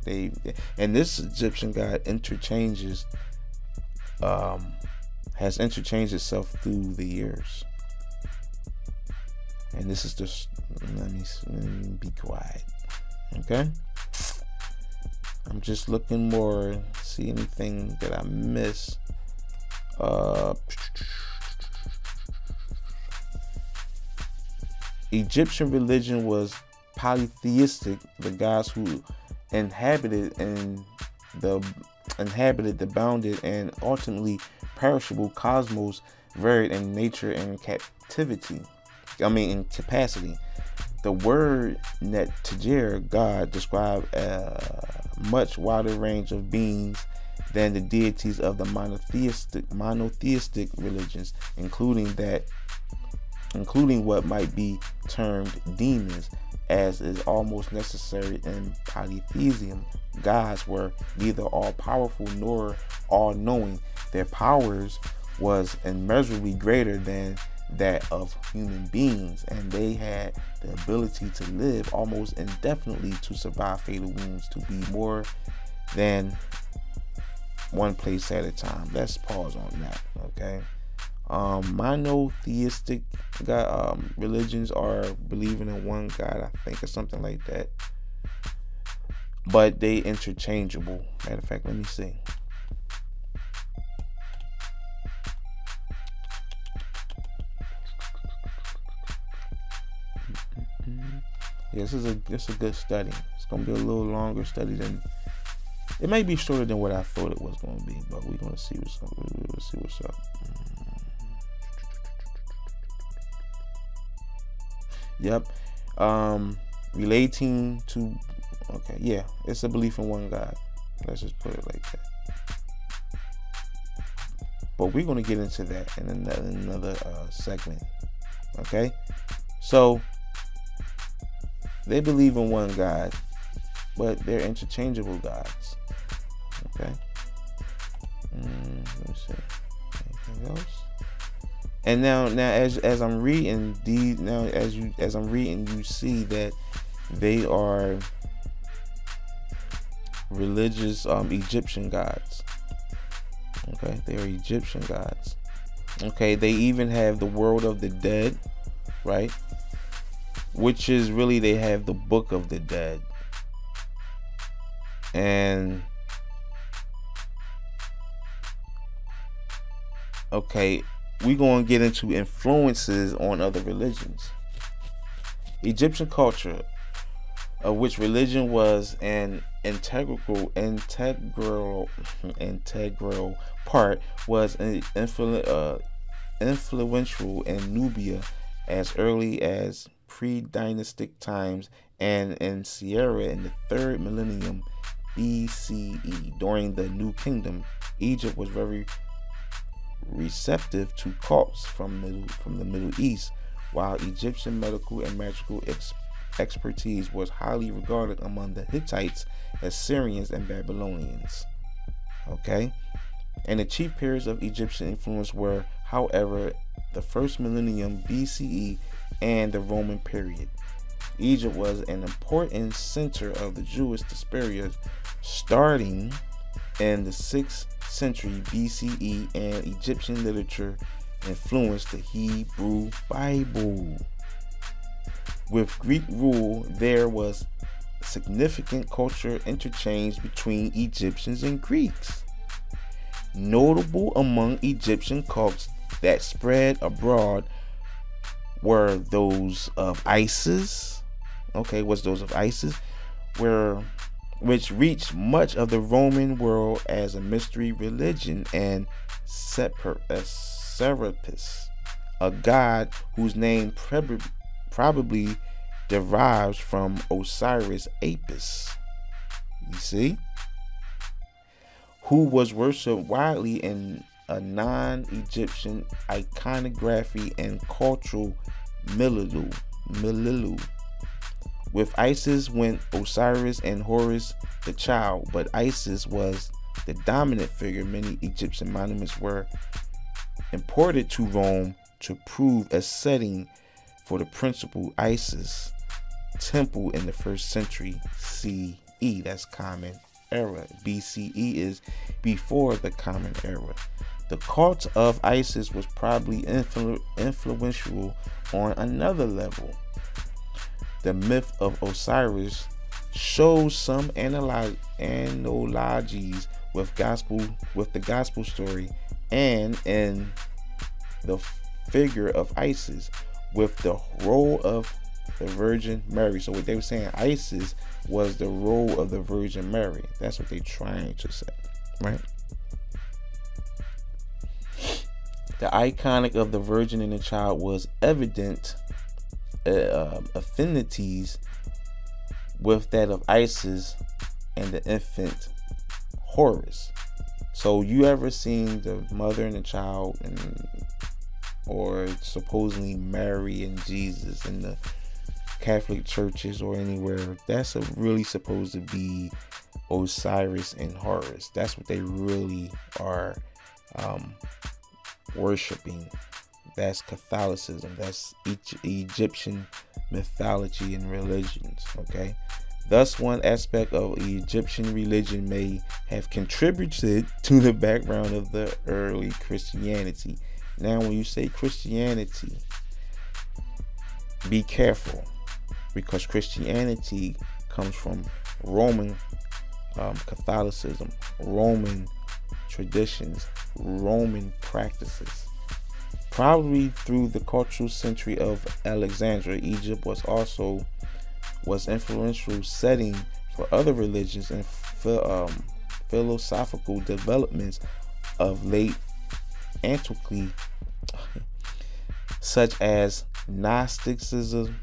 this Egyptian god has interchanged itself through the years. And this is just, let me be quiet. Okay, I'm just looking more, see anything that I miss. Egyptian religion was polytheistic. The gods who inhabited the bounded and ultimately perishable cosmos varied in nature and capacity. The word Netjer, God, described a much wider range of beings than the deities of the monotheistic religions, including what might be termed demons, as is almost necessary in polytheism. Gods were neither all-powerful nor all-knowing. Their powers was immeasurably greater than that of human beings, and they had the ability to live almost indefinitely, to survive fatal wounds, to be more than one place at a time. Let's pause on that. Okay. Monotheistic religions are believing in one God, I think, or something like that, but they interchangeable. Matter of fact, let me see. Yeah, this is a good study. It's gonna be a little longer study than it may be, shorter than what I thought it was gonna be, but we're gonna see what's up. We'll see what's up. Yep. Relating to, okay, yeah, it's a belief in one God. Let's just put it like that. But we're going to get into that in another segment. Okay? So, they believe in one God, but they're interchangeable gods. Okay? Let me see. Anything else? And now as I'm reading these, as I'm reading, you see that they are religious Egyptian gods. Okay, they are Egyptian gods. Okay, they even have the world of the dead, right? Which is really, they have the book of the dead. And okay, we're going to get into influences on other religions. Egyptian culture, of which religion was an integral part, was influential in Nubia as early as pre-dynastic times, and in Sierra in the 3rd millennium BCE. During the New Kingdom, Egypt was very receptive to cults from the Middle East, while Egyptian medical and magical expertise was highly regarded among the Hittites, Assyrians, and Babylonians. Okay, and the chief periods of Egyptian influence were, however, the first millennium BCE and the Roman period. Egypt was an important center of the Jewish diaspora starting in the 6th century BCE, and Egyptian literature influenced the Hebrew Bible. With Greek rule, there was significant cultural interchange between Egyptians and Greeks. Notable among Egyptian cults that spread abroad were those of Isis. Which reached much of the Roman world as a mystery religion, and Serapis, a god whose name probably derives from Osiris Apis, you see, who was worshipped widely in a non-Egyptian iconography and cultural milieu. With Isis went Osiris and Horus the child, but Isis was the dominant figure. Many Egyptian monuments were imported to Rome to prove a setting for the principal Isis temple in the 1st century CE. That's Common Era. BCE is before the Common Era. The cult of Isis was probably influential on another level. The myth of Osiris shows some analogies with the gospel story, and in the figure of Isis with the role of the Virgin Mary. So what they were saying, Isis was the role of the Virgin Mary. That's what they're trying to say, right? The iconic of the Virgin and the Child was evident affinities with that of Isis and the infant Horus. So you ever seen the mother and the child, or supposedly Mary and Jesus in the Catholic churches or anywhere? That's really supposed to be Osiris and Horus. That's what they really are worshiping. That's Catholicism. That's Egyptian mythology and religions. Okay. Thus, one aspect of Egyptian religion may have contributed to the background of the early Christianity. Now, when you say Christianity, be careful, because Christianity comes from Roman Catholicism, Roman traditions, Roman practices. Probably through the cultural century of Alexandria, Egypt was influential setting for other religions and philosophical developments of late antiquity, such as Gnosticism,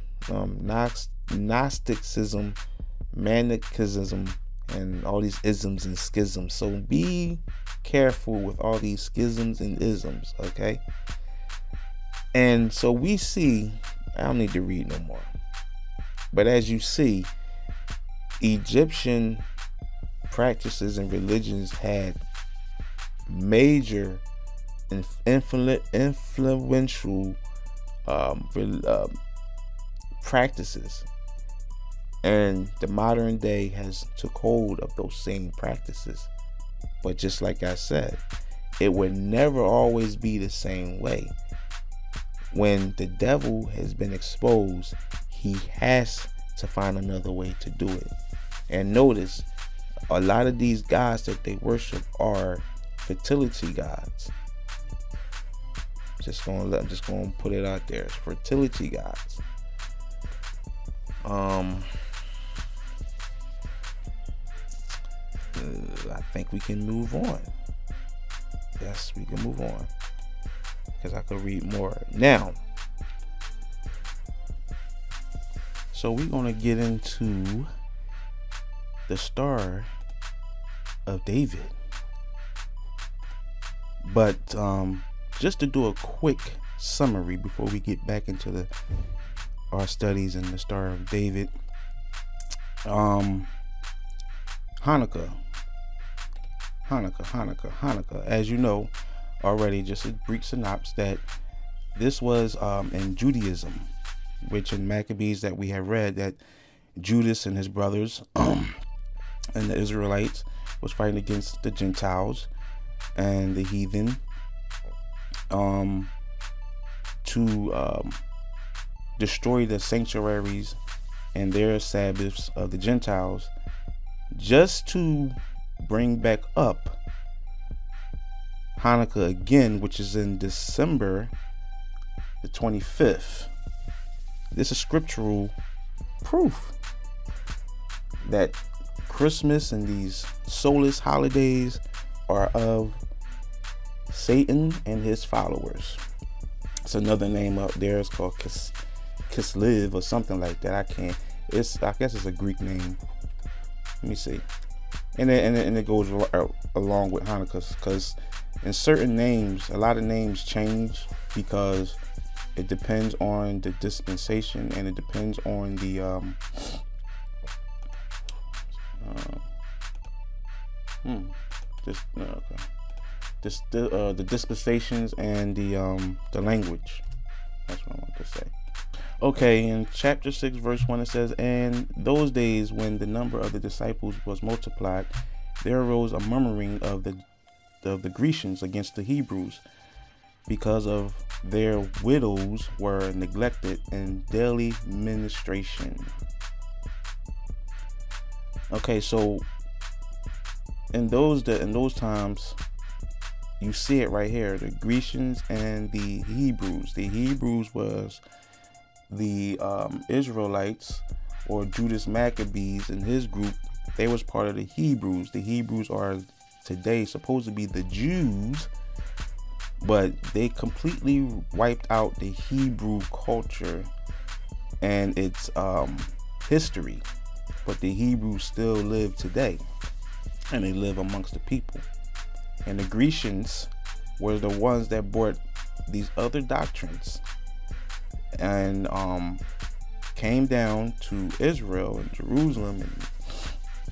Manichaeism, and all these isms and schisms. So be careful with all these schisms and isms, okay? And so we see, I don't need to read no more, but as you see, Egyptian practices and religions had major influential practices, and the modern day has took hold of those same practices. But just like I said, it would never always be the same way. When the devil has been exposed, he has to find another way to do it. And notice, a lot of these gods that they worship are fertility gods. I'm just gonna put it out there. It's fertility gods. I think we can move on. Yes, we can move on, because I could read more now. So we're gonna get into the star of David. But just to do a quick summary before we get back into our studies in the Star of David. Hanukkah. As you know already, just a brief synopsis, that this was in Judaism, which in Maccabees that we have read, that Judas and his brothers and the Israelites was fighting against the Gentiles and the heathen to destroy the sanctuaries and their Sabbaths of the Gentiles, just to bring back up Hanukkah again, which is in December the 25th. This is scriptural proof that Christmas and these soulless holidays are of Satan and his followers. It's another name up there. It's called Kislev or something like that. I guess it's a Greek name. Let me see. And it goes along with Hanukkah, because in certain names, a lot of names change because it depends on the dispensation, and it depends on the the dispensations and the language. That's what I want to say. Okay, in chapter 6, verse 1, it says, "And those days when the number of the disciples was multiplied, there arose a murmuring of the Grecians against the Hebrews, because of their widows were neglected in daily ministration." Okay, so in those times, you see it right here, the Grecians and the Hebrews. The Hebrews was the Israelites, or Judas Maccabees and his group. They was part of the Hebrews. The Hebrews are today supposed to be the Jews, but they completely wiped out the Hebrew culture and its history. But the Hebrews still live today, and they live amongst the people. And the Grecians were the ones that brought these other doctrines and came down to Israel and Jerusalem and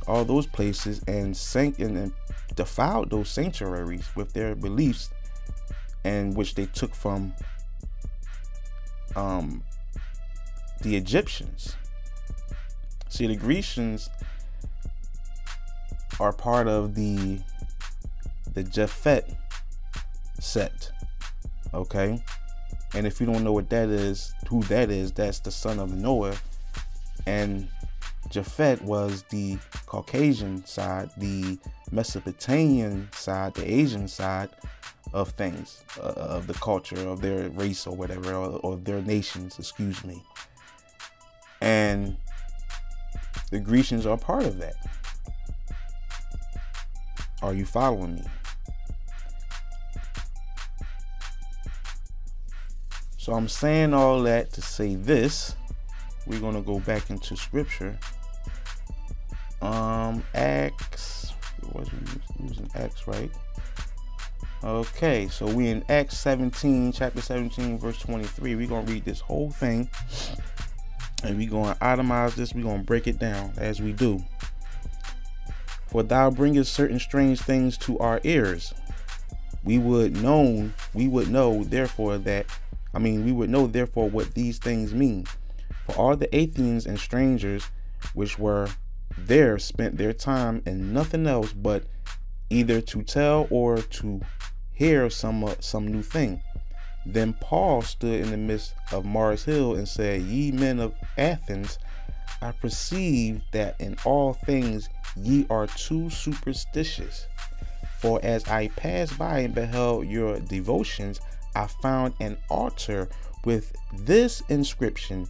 all those places, and and defiled those sanctuaries with their beliefs, and which they took from the Egyptians. See, the Grecians are part of the Japhet sect, okay? And if you don't know what that is, who that is, that's the son of Noah. And Japhet was the Caucasian side, the Mesopotamian side, the Asian side of things, of the culture of their race or whatever, or their nations, excuse me. And the Grecians are part of that. Are you following me? So I'm saying all that to say this. We're going to go back into scripture. Acts, was using Acts, right? Okay, so we in Acts 17, chapter 17, verse 23. We're going to read this whole thing, and we're going to itemize this. We're going to break it down as we do. "For thou bringest certain strange things to our ears. We would know therefore what these things mean. For all the Athenians and strangers which were there spent their time in nothing else but either to tell or to hear some new thing. Then Paul stood in the midst of Mars Hill and said, Ye men of Athens, I perceive that in all things ye are too superstitious. For as I passed by and beheld your devotions, I found an altar with this inscription,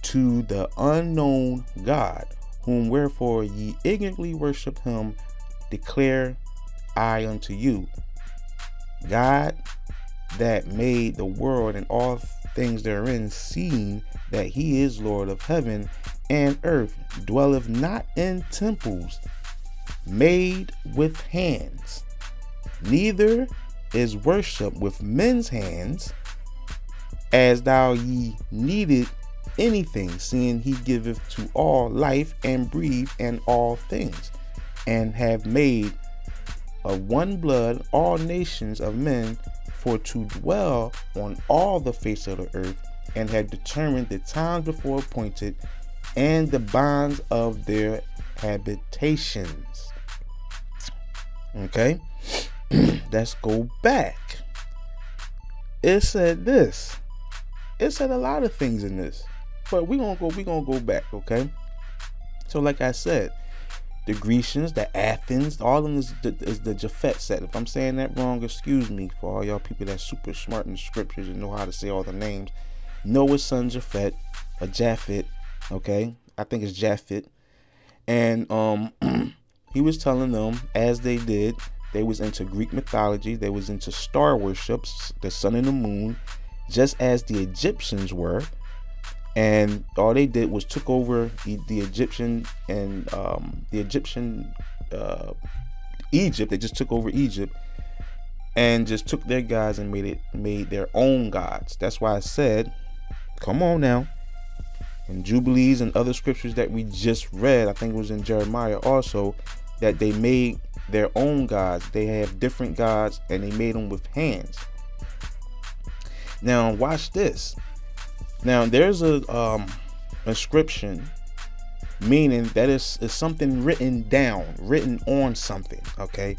To the unknown God, whom wherefore ye ignorantly worship him, declare I unto you. God that made the world and all things therein, seeing that he is Lord of heaven and earth, dwelleth not in temples made with hands, neither is worship with men's hands, as thou ye needed anything, seeing he giveth to all life and breathe and all things, and have made of one blood all nations of men for to dwell on all the face of the earth, and had determined the times before appointed and the bonds of their habitations. Okay, let's go back. It said this. It said a lot of things in this, but we're gonna go back. Okay, so like I said, the Grecians, the Athens, all of them is the Japhet set. If I'm saying that wrong, excuse me for all y'all people that's super smart in the scriptures and know how to say all the names. Noah's son Japhet, a Japhet, okay? I think it's Japhet. And he was telling them, as they did, they was into Greek mythology, they was into star worships, the sun and the moon, just as the Egyptians were. And all they did was took over the Egyptian and Egypt. They just took over Egypt and just took their gods and made their own gods. That's why I said, come on now, in Jubilees and other scriptures that we just read, I think it was in Jeremiah also, that they made their own gods. They have different gods and they made them with hands. Now watch this. Now there's a inscription, meaning that is something written down, written on something. Okay,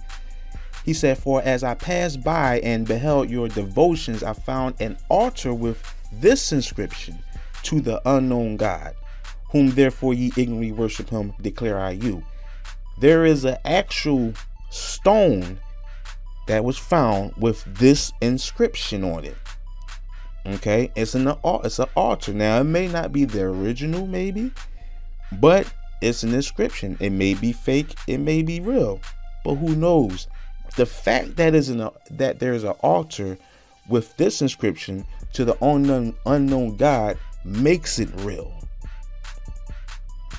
he said, for as I passed by and beheld your devotions, I found an altar with this inscription, to the unknown God, whom therefore ye ignorantly worship him, declare I you. There is an actual stone that was found with this inscription on it. Okay, it's an altar. Now it may not be the original, maybe, but it's an inscription. It may be fake, it may be real, but who knows? The fact that there's an altar with this inscription to the unknown God makes it real,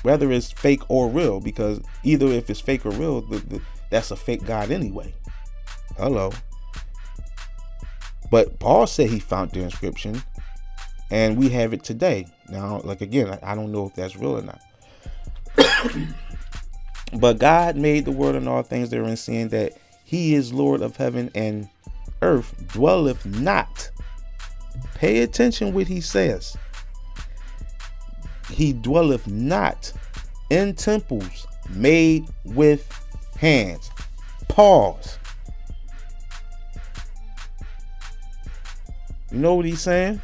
whether it's fake or real, because either if it's fake or real, that's a fake God anyway. Hello. But Paul said he found the inscription, and we have it today. Now, like again, I don't know if that's real or not. But God made the world and all things therein, seeing that he is Lord of heaven and earth, dwelleth not. Pay attention what he says. He dwelleth not in temples made with hands. Pause. You know what he's saying?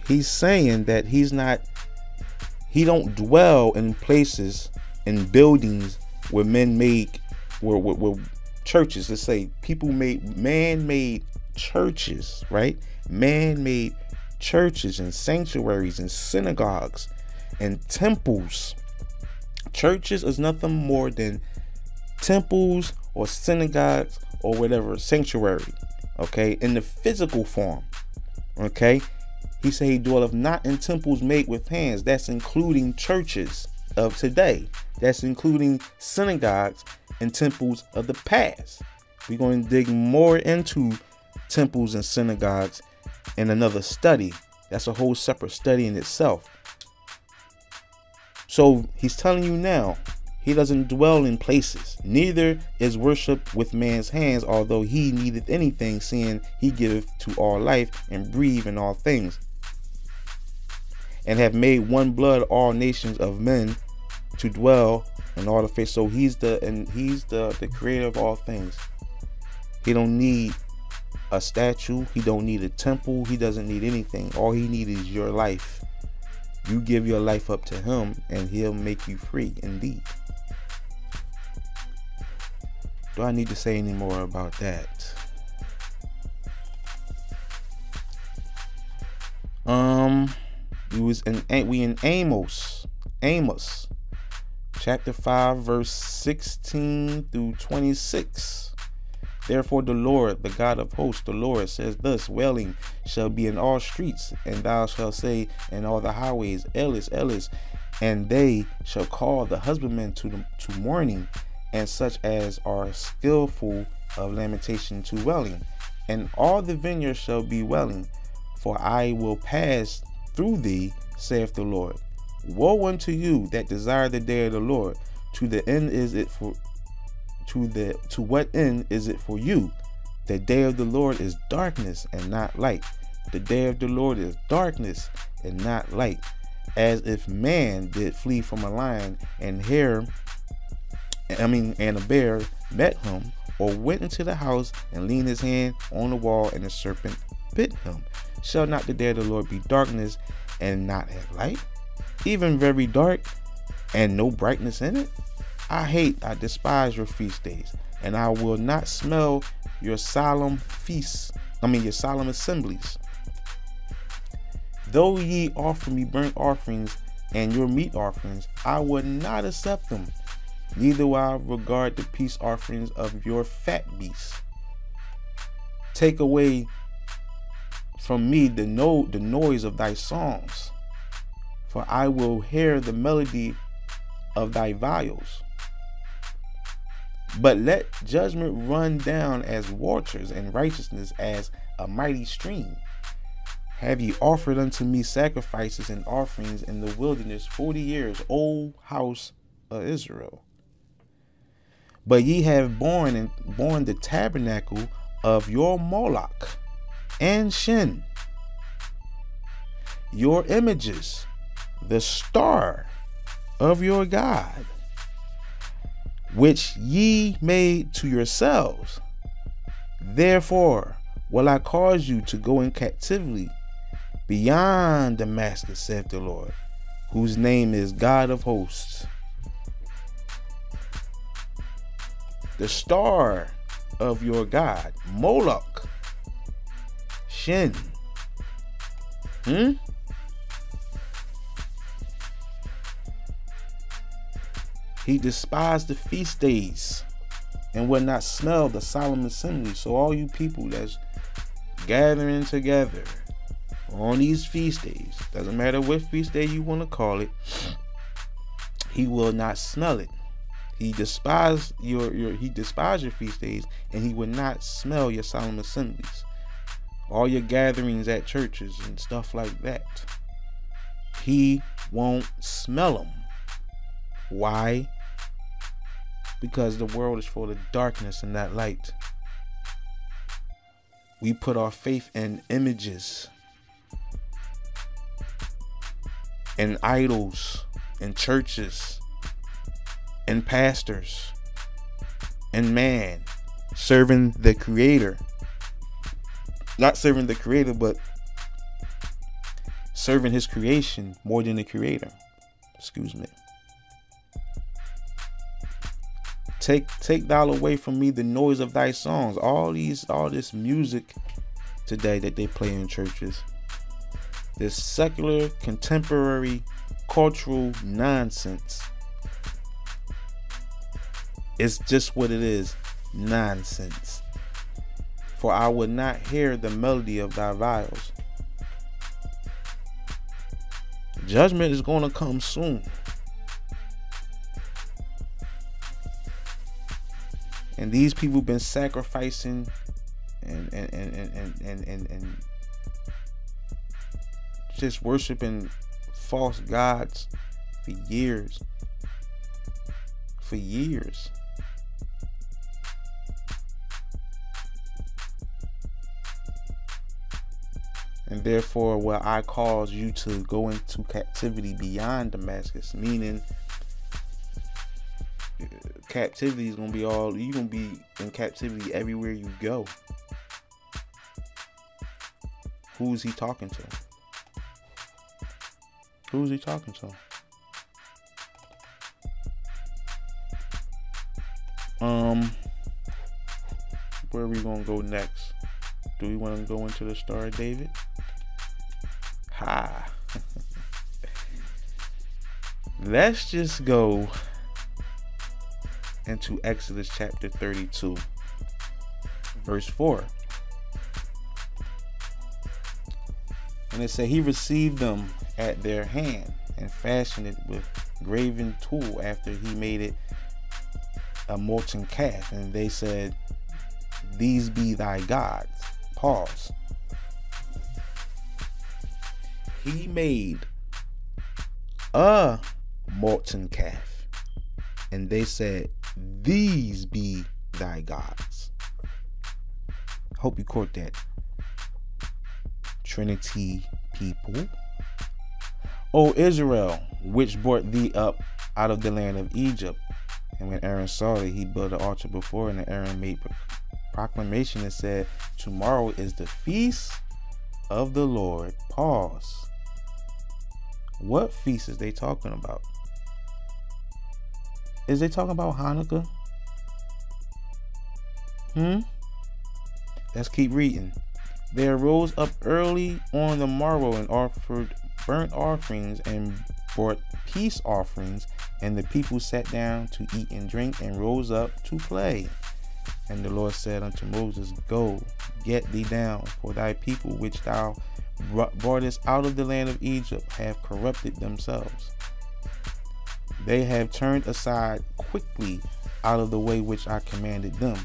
He's saying that he don't dwell in places, in buildings where men make, where churches, let's say man-made churches, right? Man-made churches and sanctuaries and synagogues and temples. Churches is nothing more than temples or synagogues or whatever, sanctuary, okay, in the physical form. Okay, he said he dwelleth not in temples made with hands. That's including churches of today. That's including synagogues and temples of the past. We're going to dig more into temples and synagogues in another study. That's a whole separate study in itself. So he's telling you now, he doesn't dwell in places, neither is worship with man's hands, although he needeth anything, seeing he giveth to all life and breathe in all things, and have made one blood all nations of men to dwell in all the face. So he's the creator of all things. He don't need a statue, he don't need a temple, he doesn't need anything. All he needs is your life. You give your life up to him and he'll make you free indeed. Do I need to say any more about that? We in Amos chapter 5 verse 16 through 26. Therefore the Lord, the God of hosts, the Lord says thus, wailing shall be in all streets, and thou shalt say in all the highways, Elis, Elis, and they shall call the husbandman to mourning, and such as are skillful of lamentation to welling. And all the vineyards shall be welling, for I will pass through thee, saith the Lord. Woe unto you that desire the day of the Lord. To what end is it for you? The day of the Lord is darkness and not light. The day of the Lord is darkness and not light. As if man did flee from a lion and a bear met him, or went into the house and leaned his hand on the wall and the serpent bit him. Shall not the day of the Lord be darkness and not have light? Even very dark and no brightness in it? I despise your feast days, and I will not smell your solemn your solemn assemblies. Though ye offer me burnt offerings and your meat offerings, I will not accept them. Neither will I regard the peace offerings of your fat beasts. Take away from me the noise of thy songs, for I will hear the melody of thy viols. But let judgment run down as waters, and righteousness as a mighty stream. Have ye offered unto me sacrifices and offerings in the wilderness 40 years, O house of Israel? But ye have borne the tabernacle of your Moloch and Shin, your images, the star of your God, which ye made to yourselves. Therefore will I cause you to go in captivity beyond Damascus, saith the Lord, whose name is God of hosts. The star of your God, Moloch, Shin. He despised the feast days and would not smell the solemn assembly. So all you people that's gathering together on these feast days, doesn't matter what feast day you want to call it, he will not smell it. He despised your feast days, and he would not smell your solemn assemblies, all your gatherings at churches and stuff like that. He won't smell them. Why? Because the world is full of darkness and not light. We put our faith in images and idols and churches and pastors and man, serving the Creator. Not serving the Creator, but serving his creation more than the Creator. Excuse me. Take thou away from me the noise of thy songs. All this music today that they play in churches, this secular, contemporary, cultural nonsense. It's just what it is, nonsense. For I will not hear the melody of thy viols. Judgment is going to come soon. And these people have been sacrificing and just worshiping false gods for years. For years. And therefore will I cause you to go into captivity beyond Damascus, meaning captivity is gonna be all, you're gonna be in captivity everywhere you go. Who's he talking to? Who's he talking to? Where are we gonna go next? Do we want to go into the Star of David? Ha. Let's just go into Exodus chapter 32, verse 4. And it said, he received them at their hand and fashioned it with graven tool after he made it a molten calf, and they said, these be thy gods. Pause. He made a molten calf, and they said, these be thy gods. Hope you caught that. Trinity people. O Israel, which brought thee up out of the land of Egypt. And when Aaron saw it, he built an altar before it, and Aaron made proclamation and said, tomorrow is the feast of the Lord. Pause. What feast is they talking about? Is they talking about Hanukkah? Let's keep reading. They arose up early on the morrow and offered burnt offerings and brought peace offerings, and the people sat down to eat and drink and rose up to play. And the Lord said unto Moses, go, get thee down, for thy people which thou broughtest out of the land of Egypt have corrupted themselves. They have turned aside quickly out of the way which I commanded them.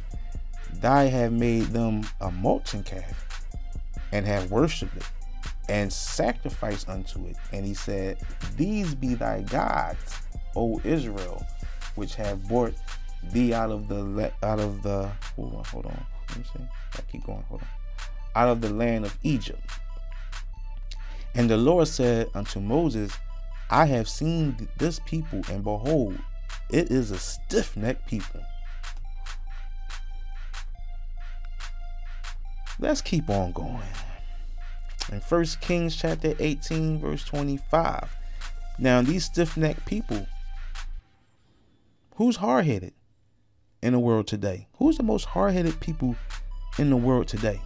Thou have made them a molten calf, and have worshipped it, and sacrificed unto it. And he said, these be thy gods, O Israel, which have brought thee out of the hold on. Let me see. I keep going. Hold on. Out of the land of Egypt. And the Lord said unto Moses, I have seen this people, and behold, it is a stiff-necked people. Let's keep on going. In 1 Kings chapter 18, verse 25. Now, these stiff-necked people, who's hard-headed in the world today? Who's the most hard-headed people in the world today?